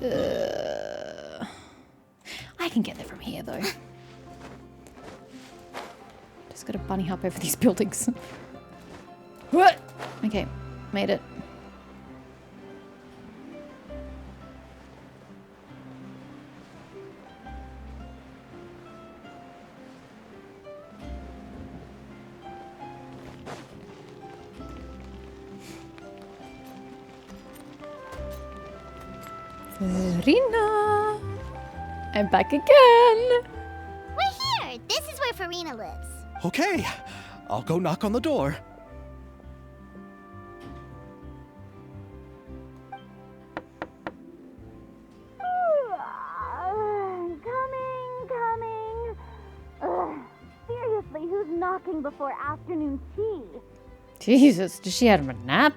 I can get there from here, though. Just gotta bunny hop over these buildings. What? Okay, made it. Farina! I'm back again! We're here! This is where Farina lives. Okay, I'll go knock on the door. Coming. Ugh. Seriously, who's knocking before afternoon tea? Jesus, does she have a nap?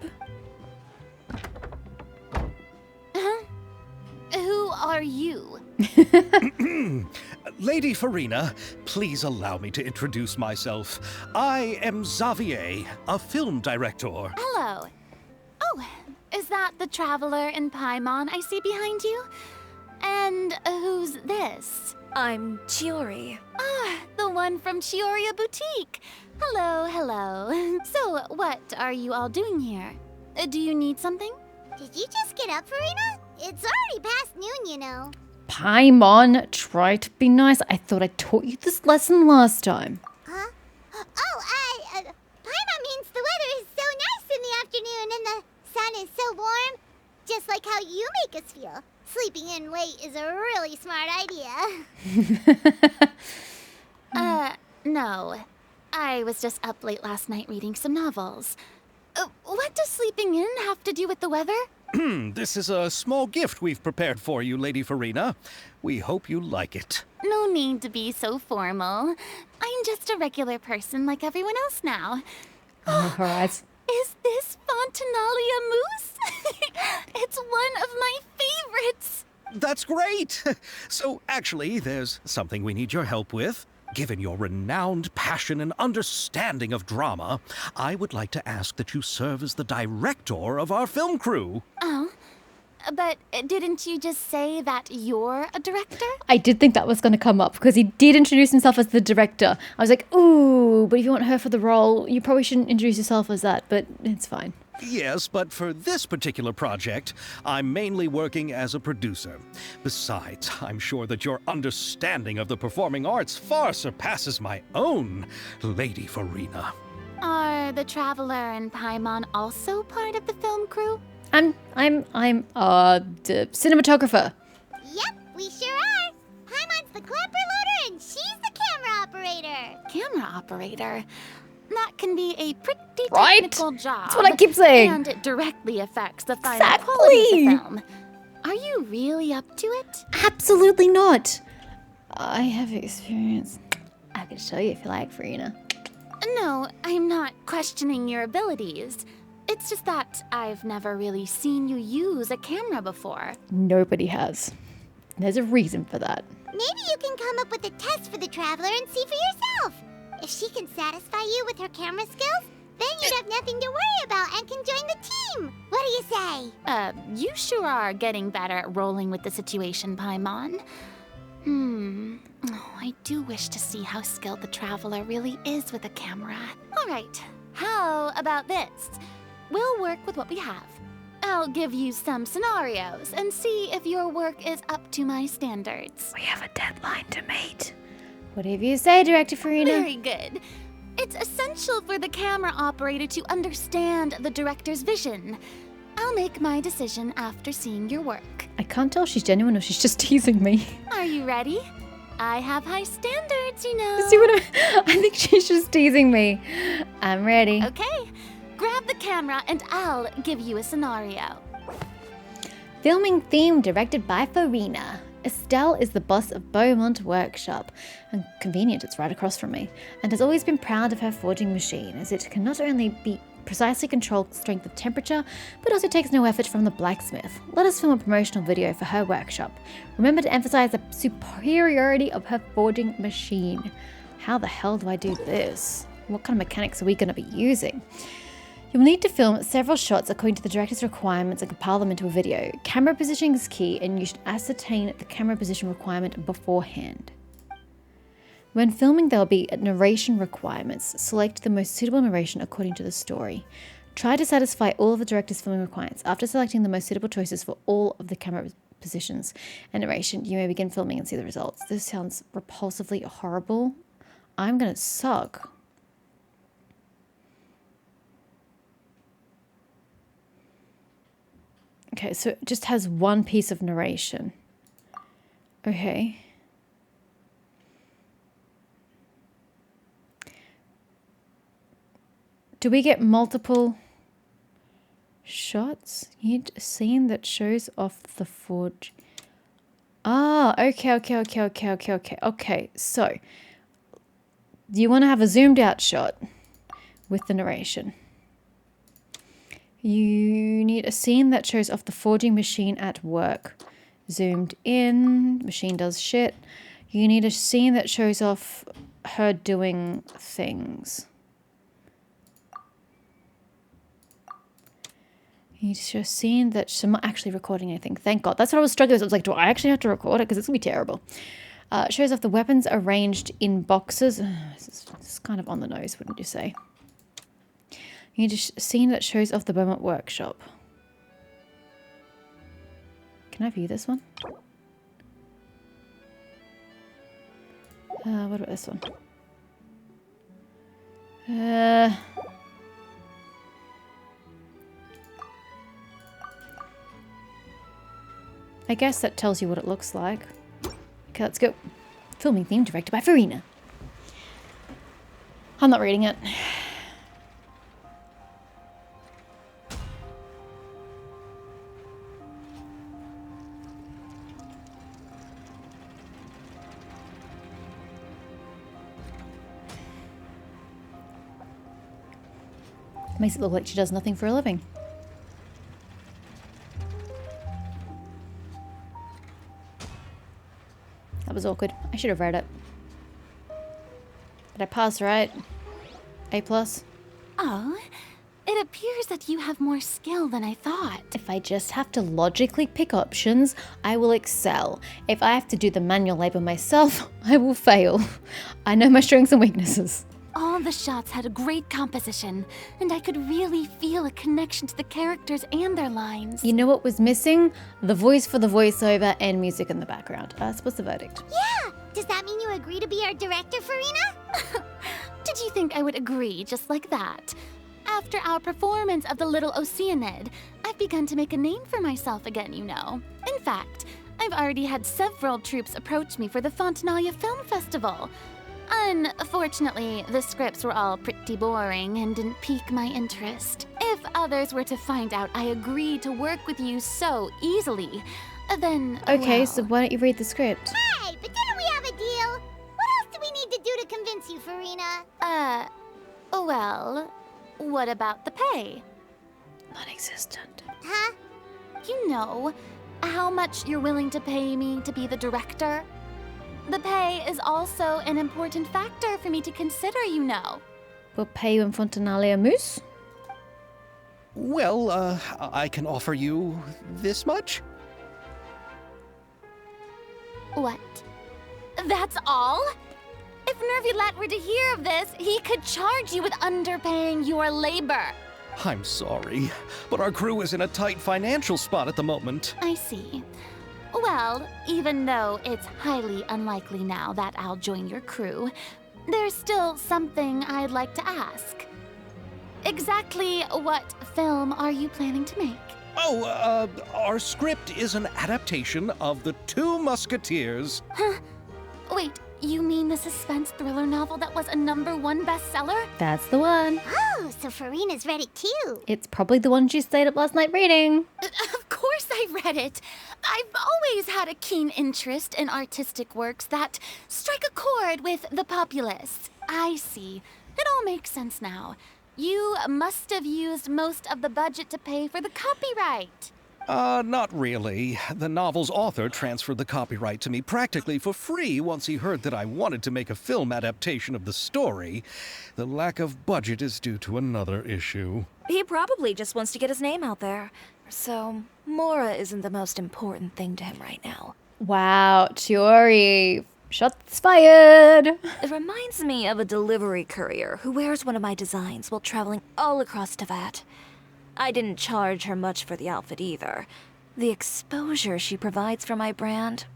Who are you? Lady Farina, please allow me to introduce myself. I am Xavier, a film director. Hello. Oh, is that the traveler in Paimon I see behind you? And who's this? I'm Chiori. Ah, the one from Chioria Boutique. Hello. So, what are you all doing here? Do you need something? Did you just get up, Farina? It's already past noon, you know. Paimon, try to be nice. I thought I taught you this lesson last time. Huh? Paimon means the weather is so nice in the afternoon and the sun is so warm. Just like how you make us feel. Sleeping in late is a really smart idea. No. I was just up late last night reading some novels. What does sleeping in have to do with the weather? This is a small gift we've prepared for you, Lady Farina. We hope you like it. No need to be so formal. I'm just a regular person like everyone else now. Alright. Is this Fontinalia mousse? It's one of my favorites. That's great! So, actually, there's something we need your help with. Given your renowned passion and understanding of drama, I would like to ask that you serve as the director of our film crew. Oh, but didn't you just say that you're a director? I did think that was going to come up because he did introduce himself as the director. I was like, ooh, but if you want her for the role, you probably shouldn't introduce yourself as that, but it's fine. Yes, but for this particular project, I'm mainly working as a producer. Besides, I'm sure that your understanding of the performing arts far surpasses my own, Lady Farina. Are the Traveler and Paimon also part of the film crew? I'm the cinematographer. Yep, we sure are. Paimon's the clapper loader and she's the camera operator. Camera operator? That can be a pretty technical job. That's what I keep saying. And it directly affects the final quality of the film. Are you really up to it? Absolutely not. I have experience. I could show you if you like, Farina. No, I'm not questioning your abilities. It's just that I've never really seen you use a camera before. Nobody has. There's a reason for that. Maybe you can come up with a test for the Traveler and see for yourself. If she can satisfy you with her camera skills, then you'd have nothing to worry about and can join the team. What do you say? You sure are getting better at rolling with the situation, Paimon. Oh, I do wish to see how skilled the Traveler really is with a camera. All right, how about this? We'll work with what we have. I'll give you some scenarios and see if your work is up to my standards. We have a deadline to meet. Whatever you say, Director Farina. Very good. It's essential for the camera operator to understand the director's vision. I'll make my decision after seeing your work. I can't tell if she's genuine or she's just teasing me. Are you ready? I have high standards, you know. See what I think she's just teasing me. I'm ready. Okay. Grab the camera and I'll give you a scenario. Filming theme directed by Farina. Estelle is the boss of Beaumont Workshop, and convenient, it's right across from me, and has always been proud of her forging machine, as it can not only be precisely control strength of temperature, but also takes no effort from the blacksmith. Let us film a promotional video for her workshop. Remember to emphasize the superiority of her forging machine. How the hell do I do this? What kind of mechanics are we going to be using? You'll need to film several shots according to the director's requirements and compile them into a video. Camera positioning is key, and you should ascertain the camera position requirement beforehand. When filming, there will be narration requirements. Select the most suitable narration according to the story. Try to satisfy all of the director's filming requirements. After selecting the most suitable choices for all of the camera positions and narration, you may begin filming and see the results. This sounds repulsively horrible. I'm gonna suck. Okay, so it just has one piece of narration. Okay. Do we get multiple shots? You need a scene that shows off the forge. Ah, okay. So, you want to have a zoomed out shot with the narration. You need a scene that shows off the forging machine at work. Zoomed in, machine does shit. You need a scene that shows off her doing things. You need to show a scene that I'm not actually recording anything. Thank God. That's what I was struggling with. I was like, do I actually have to record it? Because it's going to be terrible. Shows off the weapons arranged in boxes. This is kind of on the nose, wouldn't you say? You need a scene that shows off the Beaumont workshop. Can I view this one? What about this one? I guess that tells you what it looks like. Okay, let's go. Filming theme directed by Farina. I'm not reading it. Makes it look like she does nothing for a living. That was awkward. I should have read it. Did I pass right? A+? Oh, it appears that you have more skill than I thought. If I just have to logically pick options, I will excel. If I have to do the manual labor myself, I will fail. I know my strengths and weaknesses. All the shots had a great composition, and I could really feel a connection to the characters and their lines. You know what was missing? The voice for the voiceover and music in the background. So what's the verdict? Yeah! Does that mean you agree to be our director, Farina? Did you think I would agree just like that? After our performance of The Little Oceanid, I've begun to make a name for myself again, you know. In fact, I've already had several troops approach me for the Fontanalia Film Festival. Unfortunately, the scripts were all pretty boring and didn't pique my interest. If others were to find out I agreed to work with you so easily, then, Okay, well... so why don't you read the script? Hey, but didn't we have a deal? What else do we need to do to convince you, Farina? Well, what about the pay? Non-existent. Huh? You know, how much you're willing to pay me to be the director? The pay is also an important factor for me to consider, you know. We'll pay you in Fontanalia Moose? Well, I can offer you this much? What? That's all? If Nervilat were to hear of this, he could charge you with underpaying your labor. I'm sorry, but our crew is in a tight financial spot at the moment. I see. Well, even though it's highly unlikely now that I'll join your crew, there's still something I'd like to ask. Exactly what film are you planning to make? Oh, our script is an adaptation of The Two Musketeers. Huh? Wait, you mean the suspense thriller novel that was a #1 bestseller? That's the one. Oh, so Farina's read it too. It's probably the one she stayed up last night reading. Of course I read it. I've always had a keen interest in artistic works that strike a chord with the populace. I see. It all makes sense now. You must have used most of the budget to pay for the copyright. Not really. The novel's author transferred the copyright to me practically for free once he heard that I wanted to make a film adaptation of the story. The lack of budget is due to another issue. He probably just wants to get his name out there. So, Mora isn't the most important thing to him right now. Wow, Chiori. Shots fired. It reminds me of a delivery courier who wears one of my designs while traveling all across Teyvat. I didn't charge her much for the outfit either. The exposure she provides for my brand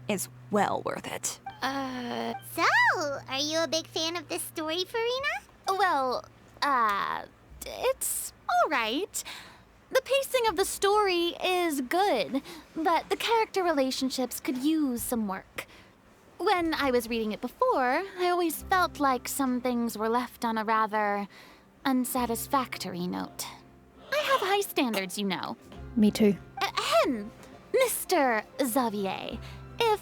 is well worth it. So, are you a big fan of this story, Farina? Well, it's alright. The pacing of the story is good, but the character relationships could use some work. When I was reading it before, I always felt like some things were left on a rather unsatisfactory note. I have high standards, you know. Me too. Ahem, Mr. Xavier, if,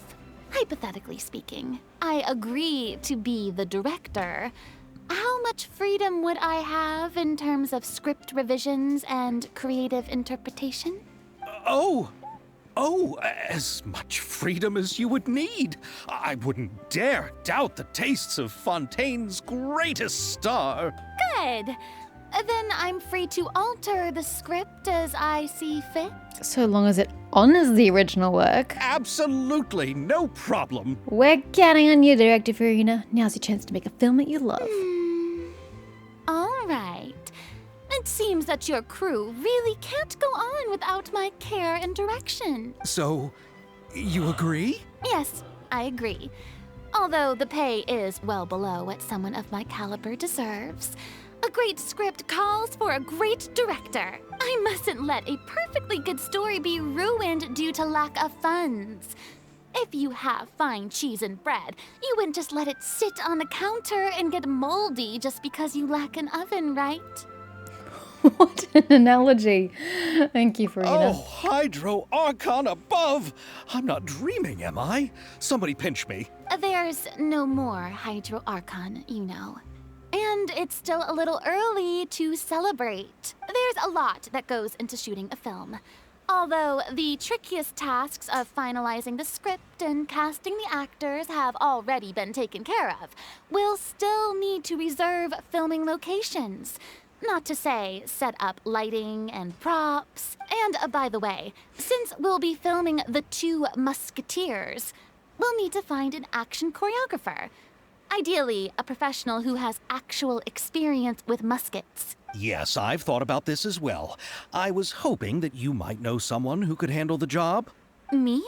hypothetically speaking, I agree to be the director, how much freedom would I have in terms of script revisions and creative interpretation? As much freedom as you would need. I wouldn't dare doubt the tastes of Fontaine's greatest star. Good. Then I'm free to alter the script as I see fit. So long as it honors the original work. Absolutely, no problem. We're counting on you, Director Farina. Now's your chance to make a film that you love. All right. It seems that your crew really can't go on without my care and direction. So, you agree? Yes, I agree. Although the pay is well below what someone of my caliber deserves. A great script calls for a great director. I mustn't let a perfectly good story be ruined due to lack of funds. If you have fine cheese and bread, you wouldn't just let it sit on the counter and get moldy just because you lack an oven, right? What an analogy. Thank you, Farina. Oh, Hydro Archon above! I'm not dreaming, am I? Somebody pinch me. There's no more Hydro Archon, you know. And it's still a little early to celebrate. There's a lot that goes into shooting a film. Although the trickiest tasks of finalizing the script and casting the actors have already been taken care of, we'll still need to reserve filming locations. Not to say set up lighting and props. And by the way, since we'll be filming The Two Musketeers, we'll need to find an action choreographer. Ideally, a professional who has actual experience with muskets. Yes, I've thought about this as well. I was hoping that you might know someone who could handle the job. Me?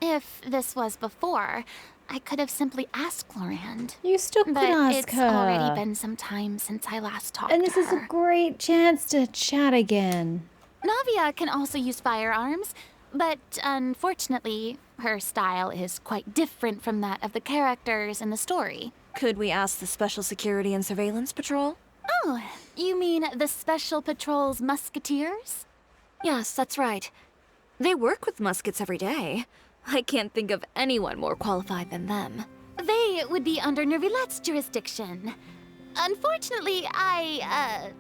If this was before, I could have simply asked Glorand. You still could But ask it's her. already been some time since I last talked And to this is a her. great chance to chat again. Navia can also use firearms, but unfortunately, her style is quite different from that of the characters in the story. Could we ask the Special Security and Surveillance Patrol? Oh, you mean the Special Patrol's musketeers? Yes, that's right. They work with muskets every day. I can't think of anyone more qualified than them. They would be under Nervilette's jurisdiction. Unfortunately, I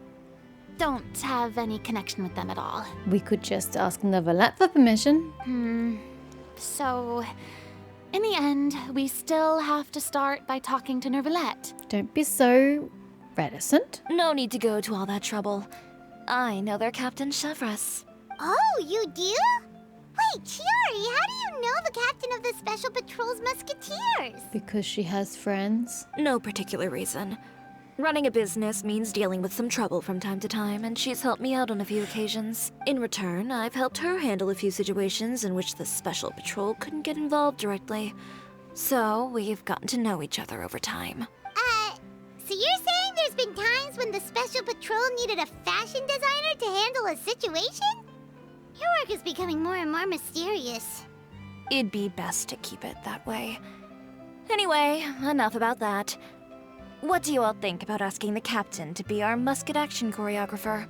don't have any connection with them at all. We could just ask Neverlet for permission. So, in the end, we still have to start by talking to Nervilette. Don't be so reticent. No need to go to all that trouble. I know their Captain Chevres. Oh, you do? Wait, Chiori, how do you know the captain of the Special Patrol's Musketeers? Because she has friends. No particular reason. Running a business means dealing with some trouble from time to time, and she's helped me out on a few occasions. In return, I've helped her handle a few situations in which the Special Patrol couldn't get involved directly. So, we've gotten to know each other over time. So you're saying there's been times when the Special Patrol needed a fashion designer to handle a situation? Your work is becoming more and more mysterious. It'd be best to keep it that way. Anyway, enough about that. What do you all think about asking the captain to be our musket action choreographer?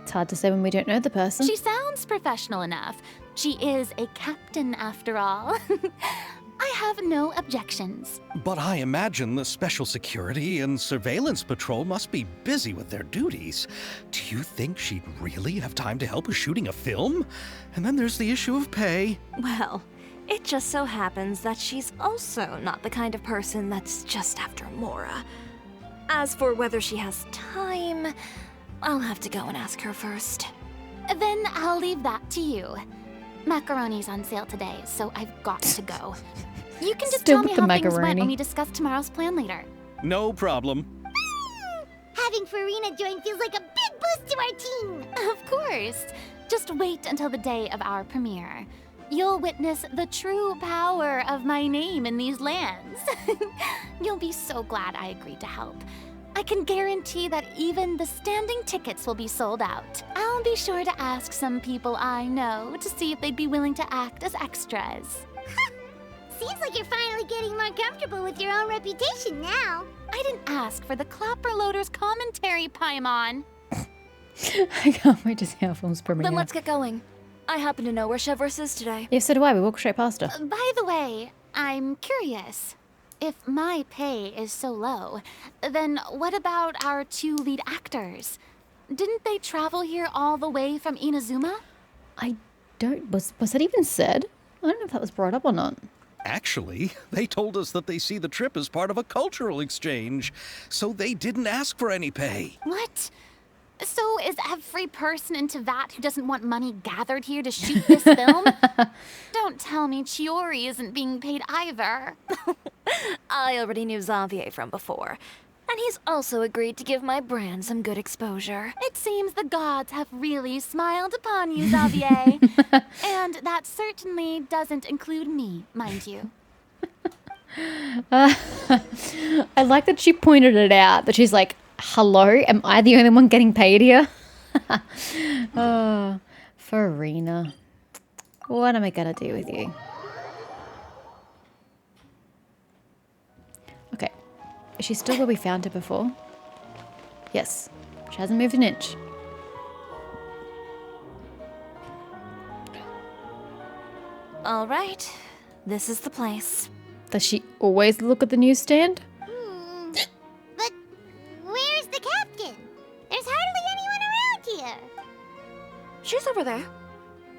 It's hard to say when we don't know the person. She sounds professional enough. She is a captain after all. I have no objections. But I imagine the Special Security and Surveillance Patrol must be busy with their duties. Do you think she'd really have time to help with shooting a film? And then there's the issue of pay. Well, it just so happens that she's also not the kind of person that's just after Mora. As for whether she has time, I'll have to go and ask her first. Then I'll leave that to you. Macaroni's on sale today, so I've got to go. You can just Still tell me with the how things went macaroni. when we discuss tomorrow's plan later. No problem. Having Farina join feels like a big boost to our team. Of course. Just wait until the day of our premiere. You'll witness the true power of my name in these lands. You'll be so glad I agreed to help. I can guarantee that even the standing tickets will be sold out. I'll be sure to ask some people I know to see if they'd be willing to act as extras. Seems like you're finally getting more comfortable with your own reputation now. I didn't ask for the Clapper Loaders commentary, Paimon. I can't wait to see how films premiere. Then let's get going. I happen to know where Chevreuse is today. Yeah, so do I. We walk straight past her. By the way, I'm curious. If my pay is so low, then what about our two lead actors? Didn't they travel here all the way from Inazuma? I don't... Was that even said? I don't know if that was brought up or not. Actually, they told us that they see the trip as part of a cultural exchange, so they didn't ask for any pay. What? So is every person in Tevat who doesn't want money gathered here to shoot this film? Don't tell me Chiori isn't being paid either. I already knew Xavier from before, and he's also agreed to give my brand some good exposure. It seems the gods have really smiled upon you, Xavier. And that certainly doesn't include me, mind you. I like that she pointed it out, that she's like, hello, am I the only one getting paid here? Oh, Farina. What am I gonna do with you? Okay. Is she still where we found her before? Yes. She hasn't moved an inch. All right, this is the place. Does she always look at the newsstand? But where's the captain? There's hardly anyone around here. She's over there.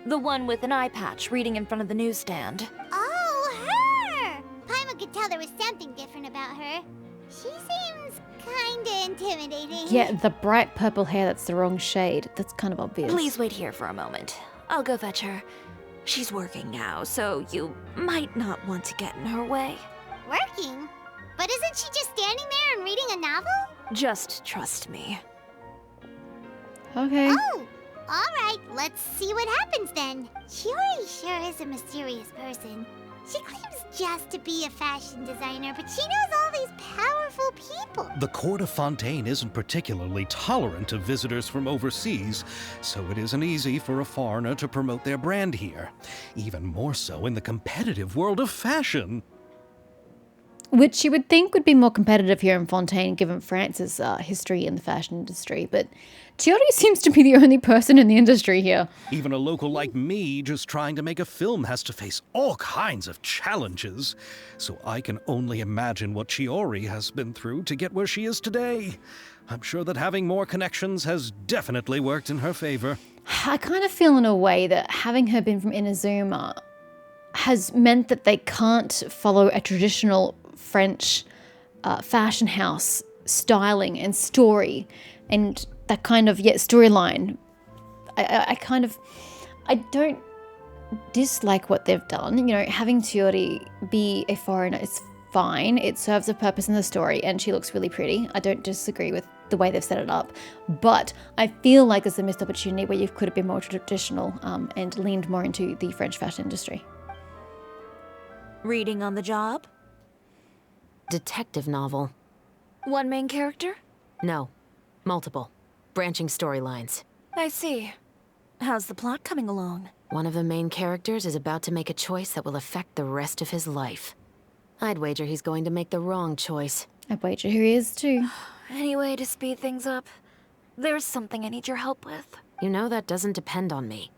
The one with an eye patch reading in front of the newsstand. Oh, her! Paimon could tell there was something different about her. She seems kinda intimidating. Yeah, the bright purple hair, that's the wrong shade. That's kind of obvious. Please wait here for a moment. I'll go fetch her. She's working now, so you might not want to get in her way. Working? But isn't she just standing there and reading a novel? Just trust me. Okay. Oh, alright, let's see what happens then. Chiori sure is a mysterious person. She claims just to be a fashion designer, but she knows all these powerful people. The court of Fontaine isn't particularly tolerant of visitors from overseas, so it isn't easy for a foreigner to promote their brand here. Even more so in the competitive world of fashion. Which you would think would be more competitive here in Fontaine, given France's history in the fashion industry. But Chiori seems to be the only person in the industry here. Even a local like me just trying to make a film has to face all kinds of challenges. So I can only imagine what Chiori has been through to get where she is today. I'm sure that having more connections has definitely worked in her favor. I kind of feel in a way that having her been from Inazuma has meant that they can't follow a traditional French fashion house styling and story and that kind of storyline. I don't dislike what they've done. You know, having Chiori be a foreigner is fine. It serves a purpose in the story and she looks really pretty. I don't disagree with the way they've set it up, but I feel like there's a missed opportunity where you could have been more traditional and leaned more into the French fashion industry. Reading on the job? Detective novel. One main character? No. Multiple. Branching storylines. I see. How's the plot coming along? One of the main characters is about to make a choice that will affect the rest of his life. I'd wager he's going to make the wrong choice. I wager who he is too. Any way to speed things up? There's something I need your help with. You know that doesn't depend on me.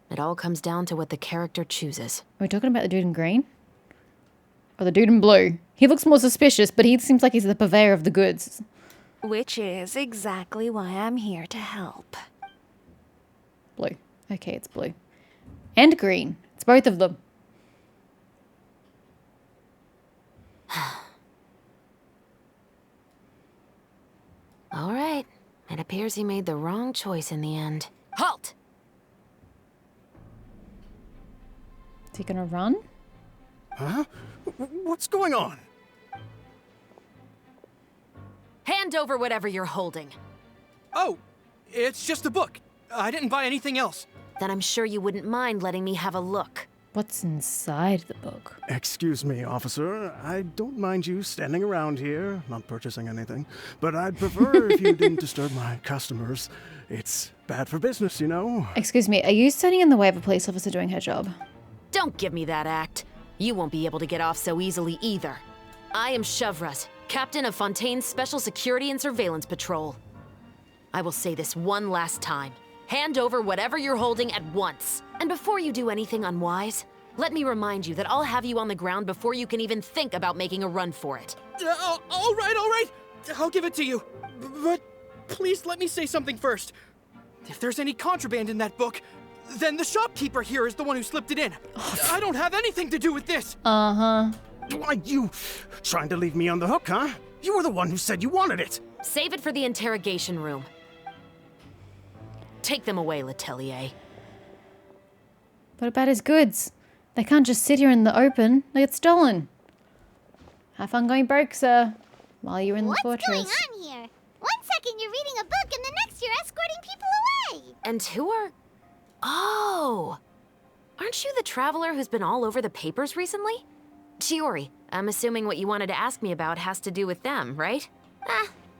It all comes down to what the character chooses. Are we talking about the dude in green? Or the dude in blue. He looks more suspicious, but he seems like he's the purveyor of the goods. Which is exactly why I'm here to help. Blue. Okay, it's blue. And green. It's both of them. All right. It appears he made the wrong choice in the end. Halt! Is he gonna run? Huh? What's going on? Hand over whatever you're holding. Oh, it's just a book. I didn't buy anything else. Then I'm sure you wouldn't mind letting me have a look. What's inside the book? Excuse me, officer. I don't mind you standing around here, not purchasing anything, but I'd prefer if you didn't disturb my customers. It's bad for business, you know? Excuse me, are you standing in the way of a police officer doing her job? Don't give me that act. You won't be able to get off so easily either. I am Shavraz, captain of Fontaine's Special Security and Surveillance Patrol. I will say this one last time. Hand over whatever you're holding at once. And before you do anything unwise, let me remind you that I'll have you on the ground before you can even think about making a run for it. All right. I'll give it to you. But please let me say something first. If there's any contraband in that book, then the shopkeeper here is the one who slipped it in. I don't have anything to do with this. Uh-huh. Why, you trying to leave me on the hook, huh? You were the one who said you wanted it. Save it for the interrogation room. Take them away, Letelier. What about his goods? They can't just sit here in the open. They get stolen. Have fun going broke, sir, while you're in the fortress. What's going on here? 1 second you're reading a book and the next you're escorting people away. And who are... Oh! Aren't you the traveler who's been all over the papers recently? Chiori, I'm assuming what you wanted to ask me about has to do with them, right?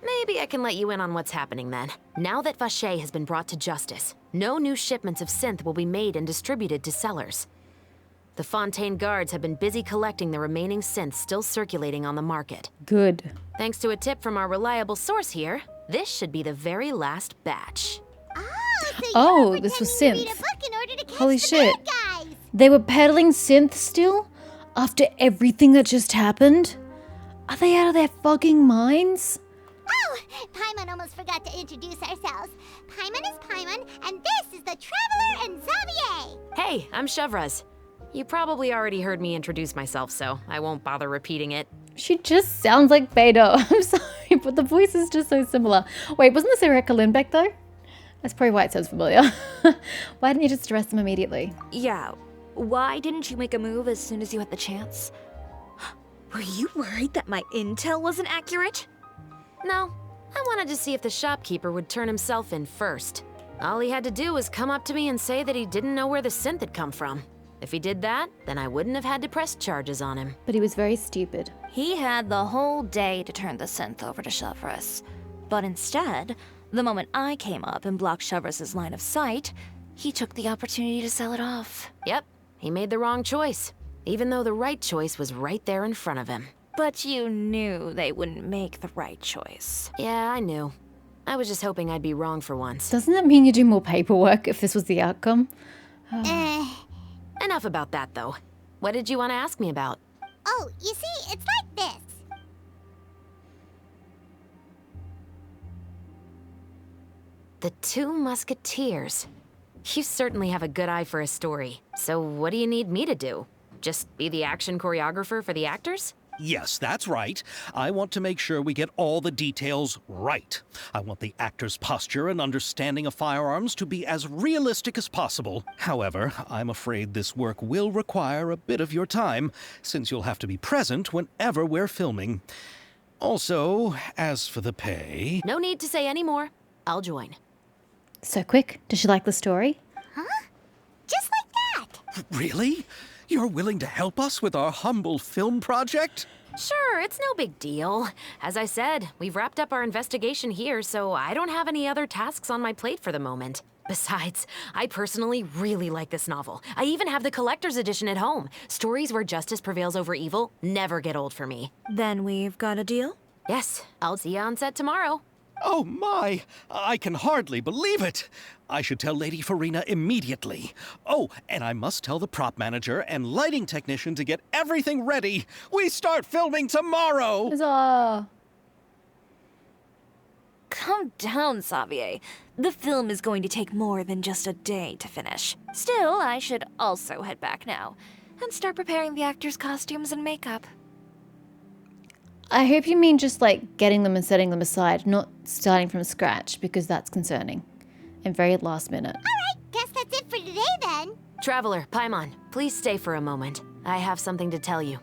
Maybe I can let you in on what's happening then. Now that Vache has been brought to justice, no new shipments of synth will be made and distributed to sellers. The Fontaine guards have been busy collecting the remaining synths still circulating on the market. Good. Thanks to a tip from our reliable source here, this should be the very last batch. Oh, this was synth. Holy shit. They were peddling synth still? After everything that just happened? Are they out of their fucking minds? Oh, Paimon almost forgot to introduce ourselves. Paimon is Paimon, and this is the Traveler and Xavier. Hey, I'm Shavraz. You probably already heard me introduce myself, so I won't bother repeating it. She just sounds like Beidou. I'm sorry, but the voice is just so similar. Wait, wasn't this Erika Lindbeck though? That's probably why it sounds familiar. Why didn't you just arrest them immediately? Yeah, why didn't you make a move as soon as you had the chance? Were you worried that my intel wasn't accurate? No, I wanted to see if the shopkeeper would turn himself in first. All he had to do was come up to me and say that he didn't know where the synth had come from. If he did that, then I wouldn't have had to press charges on him. But he was very stupid. He had the whole day to turn the synth over to Shavras. But instead, the moment I came up and blocked Shavras' line of sight, he took the opportunity to sell it off. Yep, he made the wrong choice, even though the right choice was right there in front of him. But you knew they wouldn't make the right choice. Yeah, I knew. I was just hoping I'd be wrong for once. Doesn't that mean you do more paperwork if this was the outcome? Enough about that, though. What did you want to ask me about? Oh, you see, it's like this. The Two Musketeers. You certainly have a good eye for a story. So what do you need me to do? Just be the action choreographer for the actors? Yes, that's right. I want to make sure we get all the details right. I want the actor's posture and understanding of firearms to be as realistic as possible. However, I'm afraid this work will require a bit of your time, since you'll have to be present whenever we're filming. Also, as for the pay... No need to say any more. I'll join. So quick. Does she like the story? Huh? Just like that. Really? You're willing to help us with our humble film project? Sure, it's no big deal. As I said, we've wrapped up our investigation here, so I don't have any other tasks on my plate for the moment. Besides, I personally really like this novel. I even have the collector's edition at home. Stories where justice prevails over evil never get old for me. Then we've got a deal? Yes, I'll see you on set tomorrow. Oh my! I can hardly believe it! I should tell Lady Farina immediately. Oh, and I must tell the prop manager and lighting technician to get everything ready. We start filming tomorrow! Huzzah. Calm down, Xavier. The film is going to take more than just a day to finish. Still, I should also head back now and start preparing the actors' costumes and makeup. I hope you mean just like getting them and setting them aside, not starting from scratch, because that's concerning. And very last minute. Alright, guess that's it for today then. Traveler, Paimon, please stay for a moment. I have something to tell you.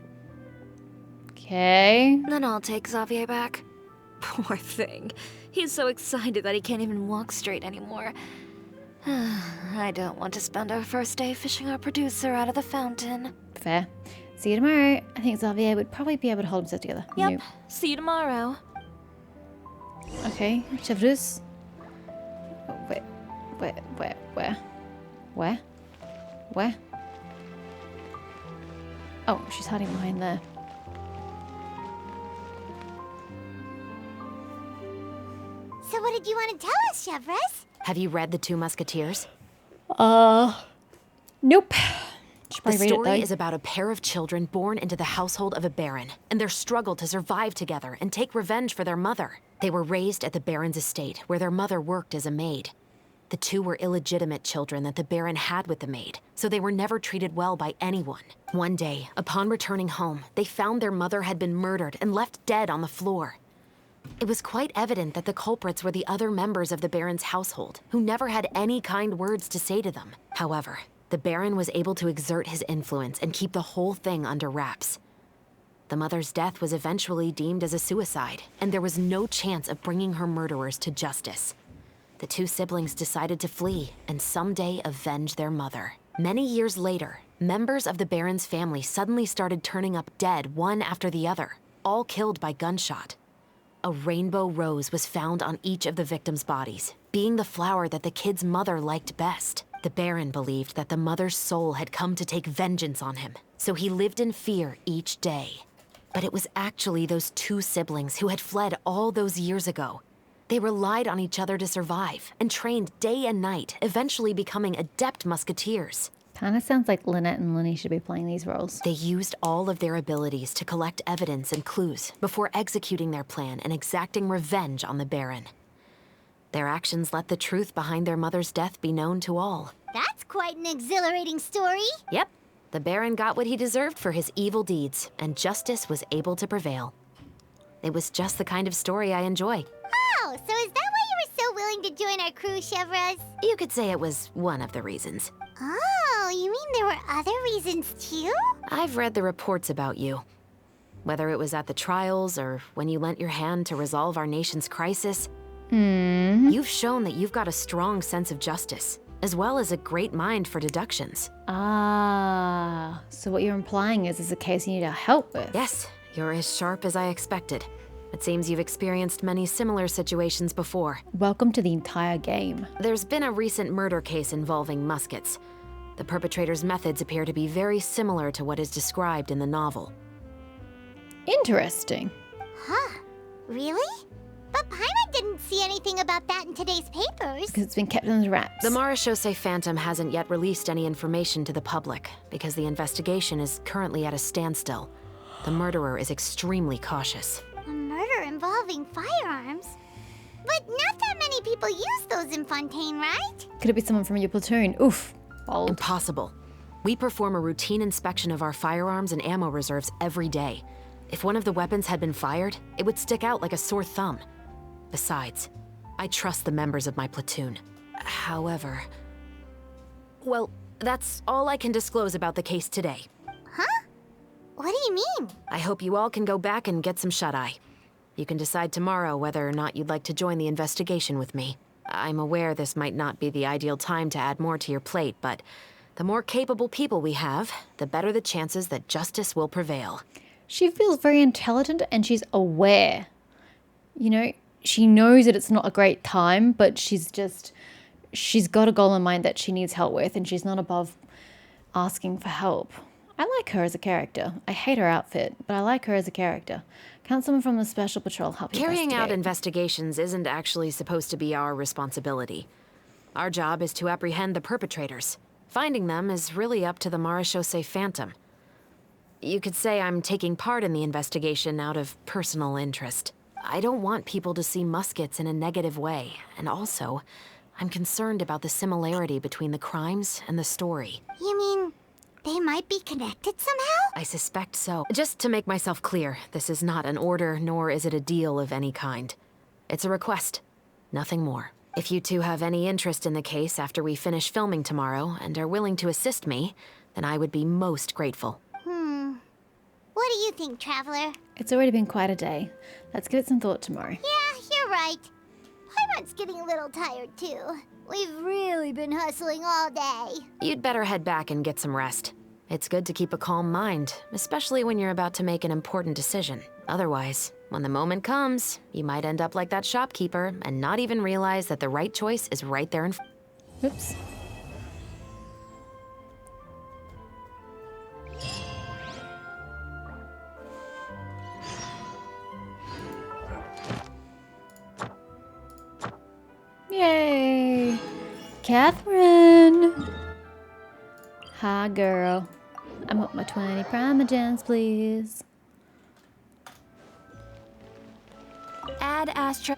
Okay. Then I'll take Xavier back. Poor thing. He's so excited that he can't even walk straight anymore. I don't want to spend our first day fishing our producer out of the fountain. Fair. See you tomorrow. I think Xavier would probably be able to hold himself together. Yep. Nope. See you tomorrow. Okay, Chevrus. Where? Oh, she's hiding behind there. So what did you want to tell us, Chevrus? Have you read The Two Musketeers? Nope. Should The probably read it story though. is about a pair of children born into the household of a baron and their struggle to survive together and take revenge for their mother. They were raised at the baron's estate, where their mother worked as a maid. The two were illegitimate children that the baron had with the maid, so they were never treated well by anyone. One day, upon returning home, they found their mother had been murdered and left dead on the floor. It was quite evident that the culprits were the other members of the baron's household, who never had any kind words to say to them. However, the baron was able to exert his influence and keep the whole thing under wraps. The mother's death was eventually deemed as a suicide, and there was no chance of bringing her murderers to justice. The two siblings decided to flee and someday avenge their mother. Many years later, members of the baron's family suddenly started turning up dead one after the other, all killed by gunshot. A rainbow rose was found on each of the victims' bodies, being the flower that the kid's mother liked best. The baron believed that the mother's soul had come to take vengeance on him, so he lived in fear each day. But it was actually those two siblings who had fled all those years ago. They relied on each other to survive and trained day and night, eventually becoming adept musketeers. Kind of sounds like Lynette and Linny should be playing these roles. They used all of their abilities to collect evidence and clues before executing their plan and exacting revenge on the baron. Their actions let the truth behind their mother's death be known to all. That's quite an exhilarating story. Yep, the baron got what he deserved for his evil deeds, and justice was able to prevail. It was just the kind of story I enjoy. Oh, so is that why you were so willing to join our crew, Chevrus? You could say it was one of the reasons. Oh, you mean there were other reasons too? I've read the reports about you. Whether it was at the trials or when you lent your hand to resolve our nation's crisis, you've shown that you've got a strong sense of justice, as well as a great mind for deductions. Ah, so what you're implying is there's a case you need our help with. Yes, you're as sharp as I expected. It seems you've experienced many similar situations before. Welcome to the entire game. There's been a recent murder case involving muskets. The perpetrator's methods appear to be very similar to what is described in the novel. Interesting. Huh. Really? But Paimon didn't see anything about that in today's papers. Because it's been kept under wraps. The Marechaussee Phantom hasn't yet released any information to the public because the investigation is currently at a standstill. The murderer is extremely cautious. A murder involving firearms? But not that many people use those in Fontaine, right? Could it be someone from your platoon? Oof. Bold. Impossible. We perform a routine inspection of our firearms and ammo reserves every day. If one of the weapons had been fired, it would stick out like a sore thumb. Besides, I trust the members of my platoon. However... Well, that's all I can disclose about the case today. Huh? What do you mean? I hope you all can go back and get some shut-eye. You can decide tomorrow whether or not you'd like to join the investigation with me. I'm aware this might not be the ideal time to add more to your plate, but the more capable people we have, the better the chances that justice will prevail. She feels very intelligent and she's aware. You know, she knows that it's not a great time, but she's got a goal in mind that she needs help with, and she's not above asking for help. I like her as a character. I hate her outfit, but I like her as a character. Can't someone from the Special Patrol help you Carrying out investigate? investigations isn't actually supposed to be our responsibility. Our job is to apprehend the perpetrators. Finding them is really up to the Marechaussee Phantom. You could say I'm taking part in the investigation out of personal interest. I don't want people to see muskets in a negative way, and also, I'm concerned about the similarity between the crimes and the story. You mean they might be connected somehow? I suspect so. Just to make myself clear, this is not an order, nor is it a deal of any kind. It's a request, nothing more. If you two have any interest in the case after we finish filming tomorrow and are willing to assist me, then I would be most grateful. What do you think, Traveler? It's already been quite a day. Let's give it some thought tomorrow. Yeah, you're right. Paimon's getting a little tired, too. We've really been hustling all day. You'd better head back and get some rest. It's good to keep a calm mind, especially when you're about to make an important decision. Otherwise, when the moment comes, you might end up like that shopkeeper and not even realize that the right choice is right there in front. Oops. Yay! Catherine! Hi, girl. I want my 20 primogens, please. Ad Astra.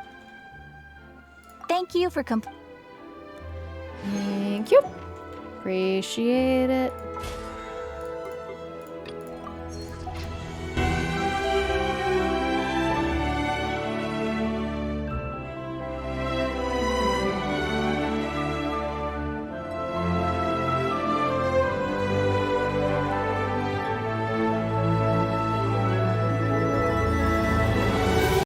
Thank you for Thank you. Appreciate it.